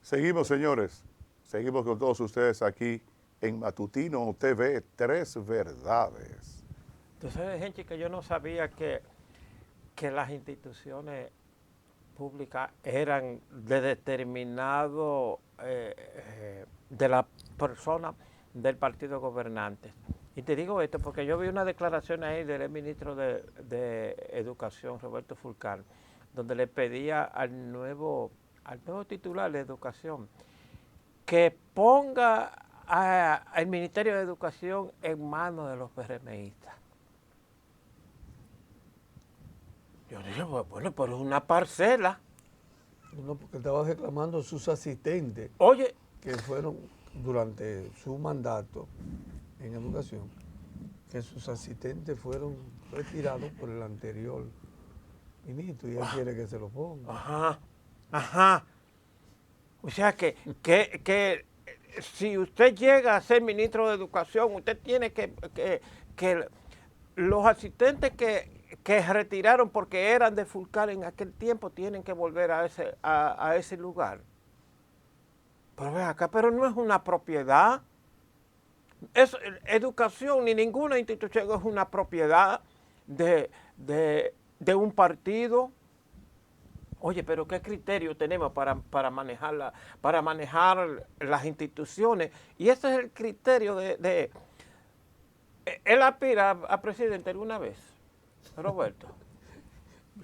Seguimos, señores. Seguimos con todos ustedes aquí en Matutino TV, Tres Verdades. Tú sabes, gente, que yo no sabía que las instituciones públicas eran de determinado, de la persona del partido gobernante. Y te digo esto porque yo vi una declaración ahí del ministro de Educación, Roberto Fulcar, donde le pedía al nuevo titular de Educación que ponga al Ministerio de Educación en manos de los PRMistas. Yo dije, bueno, pero es una parcela. No, porque estaba reclamando sus asistentes, Oye, que fueron durante su mandato en educación, que sus asistentes fueron retirados por el anterior ministro y él quiere que se lo ponga. ajá. O sea que si usted llega a ser ministro de Educación, usted tiene que los asistentes que retiraron porque eran de Fulcar en aquel tiempo tienen que volver a ese lugar. Pero ve acá, pero no es una propiedad. Educación ni ninguna institución es una propiedad de un partido. Oye, pero ¿qué criterio tenemos para manejar las instituciones? Y ese es el criterio él aspira a presidente alguna vez, Roberto.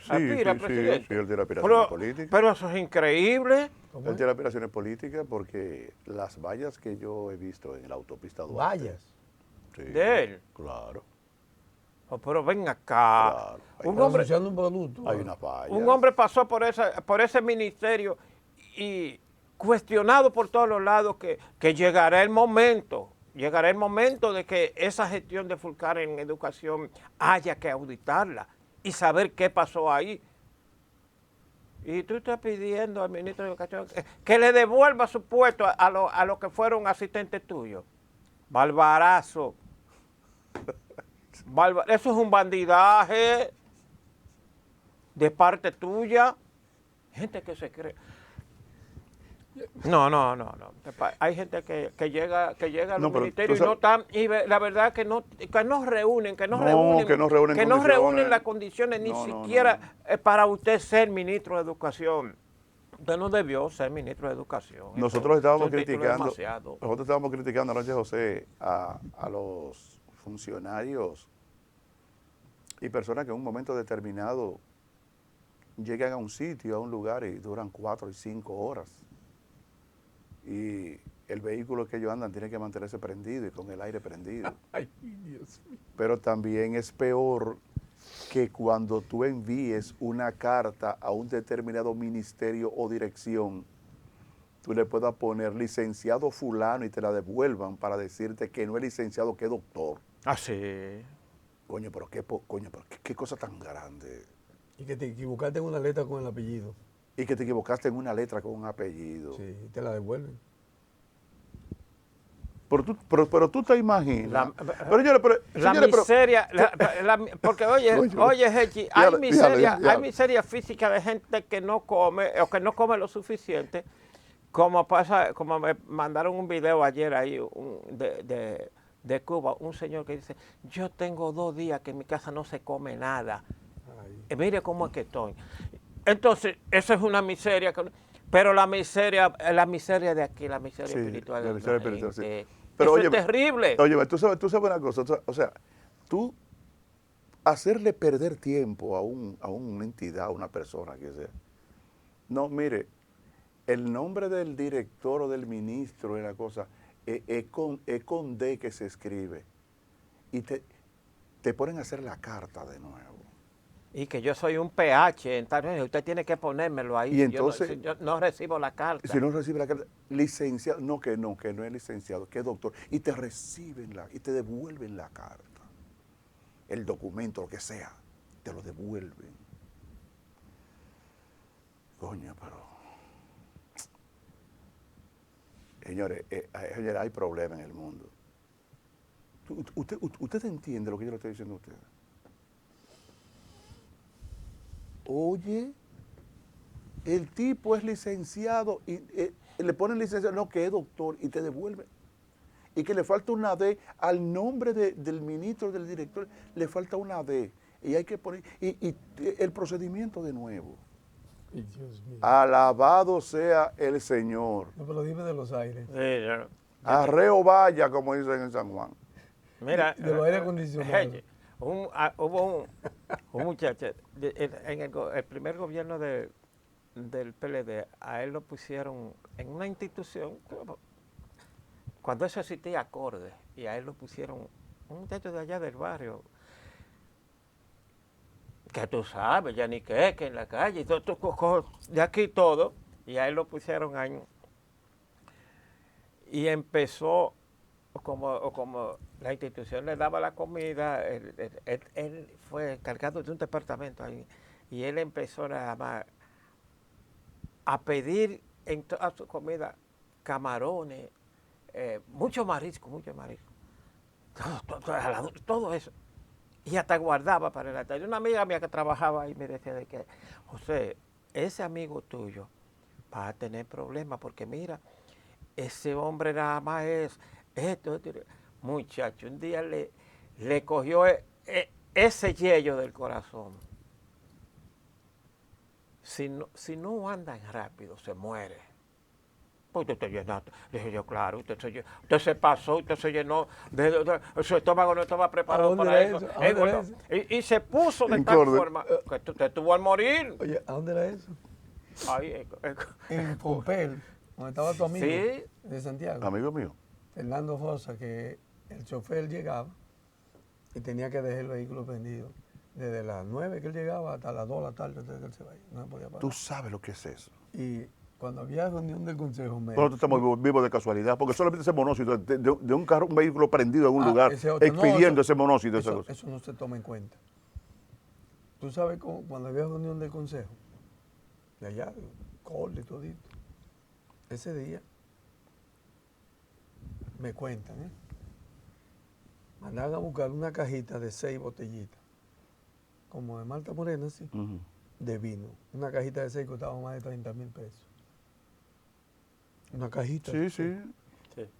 Aspira a presidente. Sí, él tiene aspiraciones políticas. Pero eso es increíble. Él tiene aspiraciones políticas porque las vallas que yo he visto en la autopista Duarte. Vallas. Sí, ¿De él? Claro. Oh, pero ven acá. Claro. Un hombre, Asociando un producto. Hay unas vallas. un hombre pasó por ese ministerio y cuestionado por todos los lados que llegará el momento de que esa gestión de Fulcar en educación haya que auditarla y saber qué pasó ahí. Y tú estás pidiendo al ministro de Educación que le devuelva su puesto a los que fueron asistentes tuyos. Barbarazo. Eso es un bandidaje de parte tuya. Gente que se cree. No. Hay gente que llega a los ministerios y no están, y la verdad que no reúnen las condiciones ni siquiera para usted ser ministro de Educación. Usted no debió ser ministro de Educación. Nosotros estábamos criticando anoche, José, a los funcionarios y personas que en un momento determinado llegan a un sitio, a un lugar y duran 4 y 5 horas. Y el vehículo que ellos andan tiene que mantenerse prendido y con el aire prendido. Ay, Dios mío. Pero también es peor que cuando tú envíes una carta a un determinado ministerio o dirección, tú le puedas poner licenciado fulano y te la devuelvan para decirte que no es licenciado, que es doctor. Ah, sí. Coño, pero qué cosa tan grande. Y que te equivocaste en una letra con el apellido. Y que te equivocaste en una letra con un apellido. Sí, te la devuelven. Pero tú te imaginas. Miseria, porque oye, Hechi, hay miseria física de gente que no come o que no come lo suficiente, como me mandaron un video ayer ahí de Cuba, un señor que dice, yo tengo 2 días que en mi casa no se come nada. Mire cómo es que estoy. Entonces, eso es una miseria, pero la miseria de aquí, la miseria espiritual. La miseria espiritual, sí. Pero eso es terrible. Oye, tú sabes una cosa, o sea, tú hacerle perder tiempo a una entidad, a una persona que sea. No, mire, el nombre del director o del ministro es la cosa, es con D que se escribe. Y te ponen a hacer la carta de nuevo. Y que yo soy un PH, entonces usted tiene que ponérmelo ahí. Y entonces, yo no recibo la carta. Si no recibe la carta, licenciado, que no es licenciado, que es doctor. Y te y te devuelven la carta. El documento, lo que sea, te lo devuelven. Coño, pero... Señores, hay problemas en el mundo. ¿Usted entiende lo que yo le estoy diciendo a usted? Oye, el tipo es licenciado y le ponen licenciado, no, que es doctor, y te devuelven. Y que le falta una D al nombre del ministro, del director, le falta una D. Y hay que poner, y el procedimiento de nuevo. Ay, Dios mío. Alabado sea el Señor. No, pero dime de los aires. Sí, Arreo vaya, como dicen en San Juan. mira, De los aire acondicionados. hubo un muchacho, en el primer gobierno del PLD, a él lo pusieron en una institución, cuando eso existía acorde, y a él lo pusieron, un muchacho de allá del barrio, que tú sabes, ya ni que en la calle, y todo, de aquí todo, y a él lo pusieron ahí, y empezó, como la institución le daba la comida, él fue encargado de un departamento ahí, y él empezó nada más a pedir en toda su comida camarones, mucho marisco, todo eso. Y hasta guardaba para el altar. Una amiga mía que trabajaba ahí me decía de que, José, ese amigo tuyo va a tener problemas porque mira, ese hombre nada más es esto. Muchacho, un día le cogió ese yello del corazón. Si no andan rápido, se muere. Pues usted llenaste. Dije yo, claro, usted se pasó, usted se llenó, su estómago no estaba preparado para eso. Y se puso de tal forma que usted tuvo al morir. Oye, ¿a dónde era eso? Ahí, En Pompel, donde estaba tu amigo, sí, de Santiago. Amigo mío. Fernando Rosa, que el chofer llegaba y tenía que dejar el vehículo prendido. Desde las 9 que él llegaba hasta las 2 de la tarde, antes de que él se vaya. No se podía parar. Tú sabes lo que es eso. Y cuando había reunión del consejo Nosotros estamos vivos de casualidad, porque solamente ese monósito de un carro, un vehículo prendido en un lugar, expidiendo ese monósito. Eso no se toma en cuenta. Tú sabes cuando había reunión del consejo, de allá, Cole y todito, ese día, me cuentan, mandaban a buscar una cajita de 6 botellitas, como de Malta Morena, así, de vino. Una cajita de 6 costaba más de 30,000 pesos. Una cajita. Sí.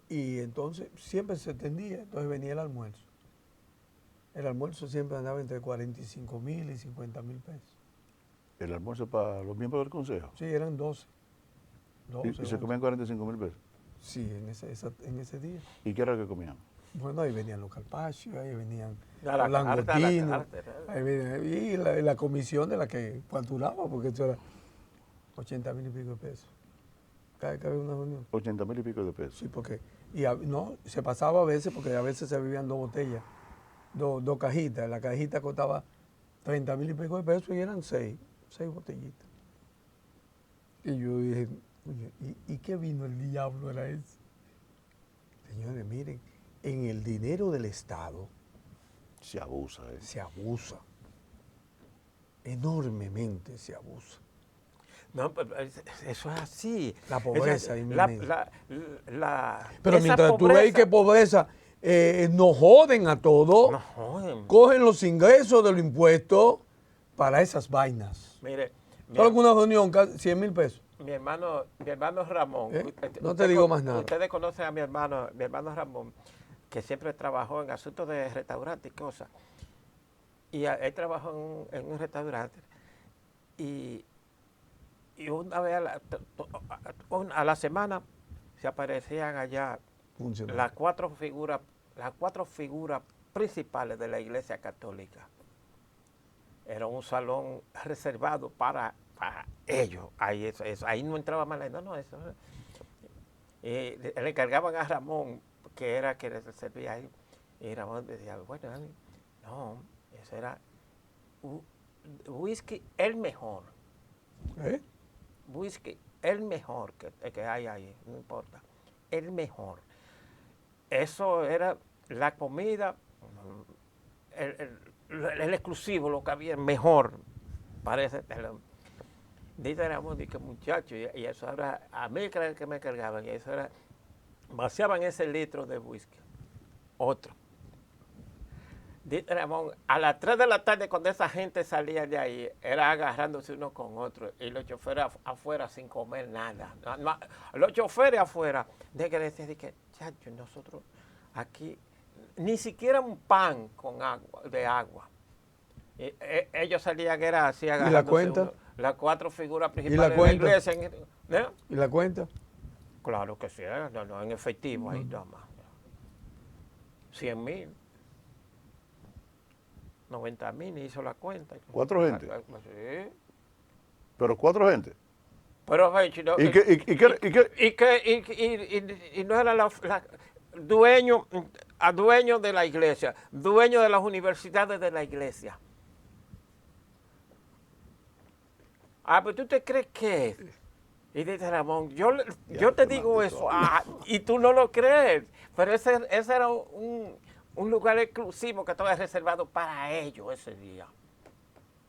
Y entonces siempre se tendía, entonces venía el almuerzo. El almuerzo siempre andaba entre 45,000 y 50,000 pesos. ¿El almuerzo para los miembros del consejo? Sí, eran 12. ¿Y se comían 45,000 pesos? Sí, en ese día. ¿Y qué era lo que comían? Bueno, ahí venían los carpaccios, ahí venían los langostinos, ahí venía, y la comisión de la que facturaba, porque eso era 80,000 y pico de pesos. Cada una reunión. 80,000 y pico de pesos. Sí, porque no, se pasaba a veces, porque a veces se vivían 2 botellas, dos cajitas. La cajita costaba 30,000 y pico de pesos y eran 6 botellitas. Y yo dije, oye, ¿y qué vino el diablo era ese? Señores, miren, en el dinero del Estado se abusa. Se abusa. Enormemente se abusa. No, eso es así. La pobreza es inmensa. Pero mientras tú ves que pobreza nos joden a todos, nos joden. Cogen los ingresos de los impuestos para esas vainas. Mire, solo con una reunión, 100,000 pesos. Mi hermano Ramón. No te digo más nada. Ustedes conocen a mi hermano Ramón, que siempre trabajó en asuntos de restaurantes y cosas. Y él trabajó en un restaurante. Y una vez a la semana se aparecían allá las cuatro figuras principales de la Iglesia Católica. Era un salón reservado para ellos. Ahí no entraba más nadie. No, eso. Le encargaban a Ramón, que era que le servía ahí. Y Ramón decía, bueno, no, eso era whisky el mejor. Whisky el mejor que hay ahí, no importa. El mejor. Eso era la comida, el exclusivo, lo que había mejor. Parece. Dice Ramón, que muchacho, y eso era, a mí que me cargaban, y eso era, vaciaban ese litro de whisky, otro. Ramón, a las 3 de la tarde cuando esa gente salía de ahí, era agarrándose uno con otro y los choferes afuera sin comer nada. Los choferes afuera, de que decían que, chacho, nosotros aquí, ni siquiera un pan con agua, de agua. Y, ellos salían, era así agarrándose. ¿Y la cuenta? Las 4 figuras principales ¿Y la cuenta? de la iglesia. ¿Eh? ¿Y la cuenta? Claro que sí, no, en efectivo, ahí nada más. 100,000. 90,000 hizo la cuenta. 4 gente. Sí. Pero 4 gente. Pero, y no era dueño de la iglesia, dueño de las universidades de la iglesia. Ah, pero tú te crees que es. Y dice Ramón, yo te digo eso, y tú no lo crees. Pero ese era un lugar exclusivo que estaba reservado para ellos ese día.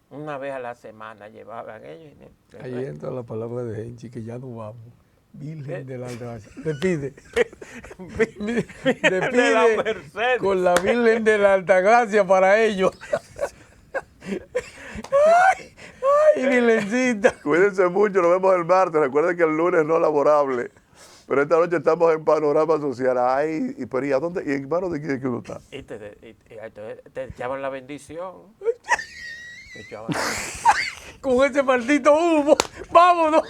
Una vez a la semana llevaban ellos. Ahí entra la palabra de Henchi, que ya no vamos. Virgen de la Altagracia. Despide. Despide con la Virgen de la Altagracia para ellos. Ay, Virgencita. Cuídense mucho, nos vemos el martes. Recuerden que el lunes no laborable. Pero esta noche estamos en Panorama Social. Ay, pero ¿y a dónde? ¿Y en manos de quién es que uno está? Y te echaban la bendición. Te echaban Con ese maldito humo. ¡Vámonos!